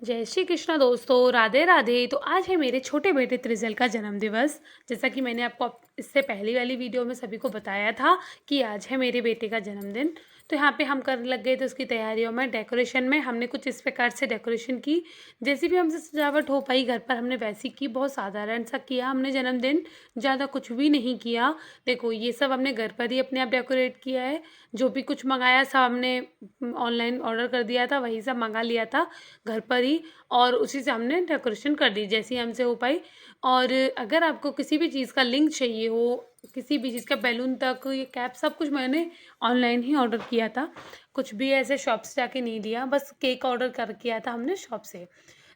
जय श्री कृष्ण दोस्तों, राधे राधे। तो आज है मेरे छोटे बेटे त्रिजल का जन्मदिवस। जैसा कि मैंने आपको इससे पहली वाली वीडियो में सभी को बताया था कि आज है मेरे बेटे का जन्मदिन। तो यहाँ पे हम करने लग गए थे उसकी तैयारियों में। डेकोरेशन में हमने कुछ इस प्रकार से डेकोरेशन की, जैसी भी हमसे सजावट हो पाई घर पर हमने वैसी की। बहुत साधारण सा किया हमने जन्मदिन, ज़्यादा कुछ भी नहीं किया। देखो ये सब हमने घर पर ही अपने आप डेकोरेट किया है। जो भी कुछ मंगाया सब हमने ऑनलाइन ऑर्डर कर दिया था, वही सब मंगा लिया था घर पर ही, और उसी से हमने डेकोरेशन कर दी जैसी हमसे हो पाई। और अगर आपको किसी भी चीज़ का लिंक चाहिए हो, किसी भी चीज़ का बैलून तक, ये कैप, सब कुछ मैंने ऑनलाइन ही ऑर्डर किया था। कुछ भी ऐसे शॉप से जाके नहीं लिया, बस केक ऑर्डर कर किया था हमने शॉप से।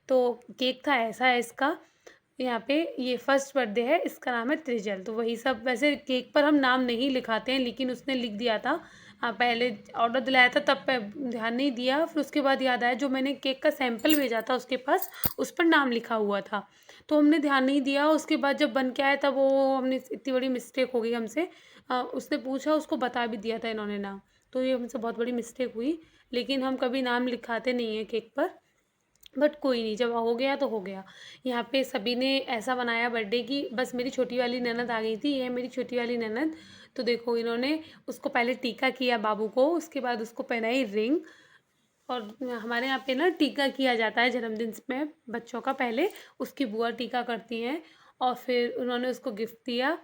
तो केक था ऐसा है इसका। यहाँ पे ये फर्स्ट बर्थडे है, इसका नाम है त्रिजल। तो वही सब, वैसे केक पर हम नाम नहीं लिखाते हैं, लेकिन उसने लिख दिया था। हाँ, पहले ऑर्डर दिलाया था तब ध्यान नहीं दिया, फिर उसके बाद याद आया जो मैंने केक का सैंपल भेजा था उसके पास, उस पर नाम लिखा हुआ था, तो हमने ध्यान नहीं दिया। उसके बाद जब बन के आया तब वो हमने इतनी बड़ी मिस्टेक हो गई हमसे। उसने पूछा, उसको बता भी दिया था इन्होंने नाम, तो ये हमसे बहुत बड़ी मिस्टेक हुई। लेकिन हम कभी नाम लिखाते नहीं हैं केक पर, बट कोई नहीं, जब हो गया तो हो गया। यहाँ पे सभी ने ऐसा बनाया बर्थडे की, बस मेरी छोटी वाली ननद आ गई थी, ये है मेरी छोटी वाली ननद। तो देखो इन्होंने उसको पहले टीका किया बाबू को, उसके बाद उसको पहनाई रिंग। और हमारे यहाँ पे ना टीका किया जाता है जन्मदिन में बच्चों का, पहले उसकी बुआ टीका करती हैं और फिर उन्होंने उसको गिफ्ट दिया।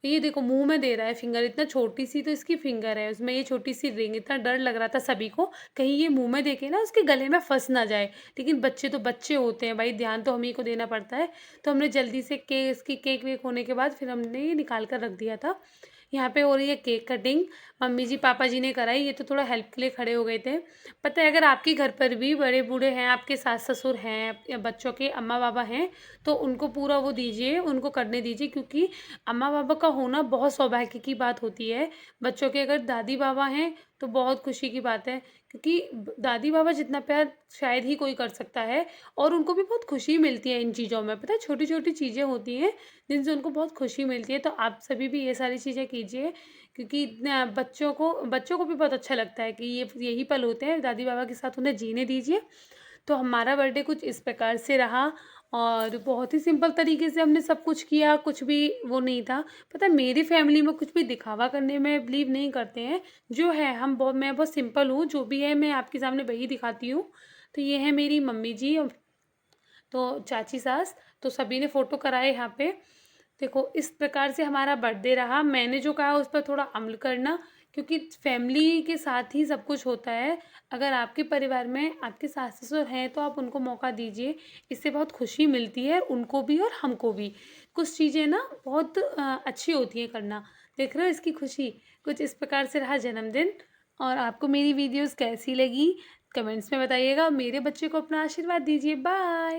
ये देखो मुंह में दे रहा है फिंगर, इतना छोटी सी तो इसकी फिंगर है, उसमें ये छोटी सी रिंग। इतना डर लग रहा था सभी को कहीं ये मुंह में देके ना उसके गले में फंस ना जाए, लेकिन बच्चे तो बच्चे होते हैं भाई, ध्यान तो हम ही को देना पड़ता है। तो हमने जल्दी से इसकी केक वेक होने के बाद फिर हमने ये निकाल कर रख दिया था। यहाँ पे हो रही है केक कटिंग, मम्मी जी पापा जी ने कराई, ये तो थोड़ा हेल्प के लिए खड़े हो गए थे। पता है अगर आपके घर पर भी बड़े बूढ़े हैं, आपके सास ससुर हैं या बच्चों के अम्मा बाबा हैं, तो उनको पूरा वो दीजिए, उनको करने दीजिए, क्योंकि अम्मा बाबा का होना बहुत सौभाग्य की बात होती है। बच्चों के अगर दादी बाबा हैं तो बहुत खुशी की बात है, क्योंकि दादी बाबा जितना प्यार शायद ही कोई कर सकता है। और उनको भी बहुत खुशी मिलती है इन चीज़ों में, पता है छोटी छोटी चीज़ें होती हैं जिनसे उनको बहुत खुशी मिलती है। तो आप सभी भी ये सारी चीज़ें कीजिए, क्योंकि बच्चों को भी बहुत अच्छा लगता है कि ये यही पल होते हैं दादी बाबा के साथ, उन्हें जीने दीजिए। तो हमारा बर्थडे कुछ इस प्रकार से रहा, और बहुत ही सिंपल तरीके से हमने सब कुछ किया, कुछ भी वो नहीं था। पता है मेरी फैमिली में कुछ भी दिखावा करने में बिलीव नहीं करते हैं। जो है मैं बहुत सिंपल हूँ, जो भी है मैं आपके सामने वही दिखाती हूँ। तो ये है मेरी मम्मी जी, तो चाची सास, तो सभी ने फ़ोटो कराए यहाँ पे। देखो इस प्रकार से हमारा बर्थडे रहा। मैंने जो कहा उस पर थोड़ा अमल करना, क्योंकि फैमिली के साथ ही सब कुछ होता है। अगर आपके परिवार में आपके सास ससुर हैं तो आप उनको मौका दीजिए, इससे बहुत खुशी मिलती है उनको भी और हमको भी। कुछ चीज़ें ना बहुत अच्छी होती हैं करना। देख रहे हो इसकी खुशी। कुछ इस प्रकार से रहा जन्मदिन। और आपको मेरी वीडियोस कैसी लगी कमेंट्स में बताइएगा, मेरे बच्चे को अपना आशीर्वाद दीजिए। बाय।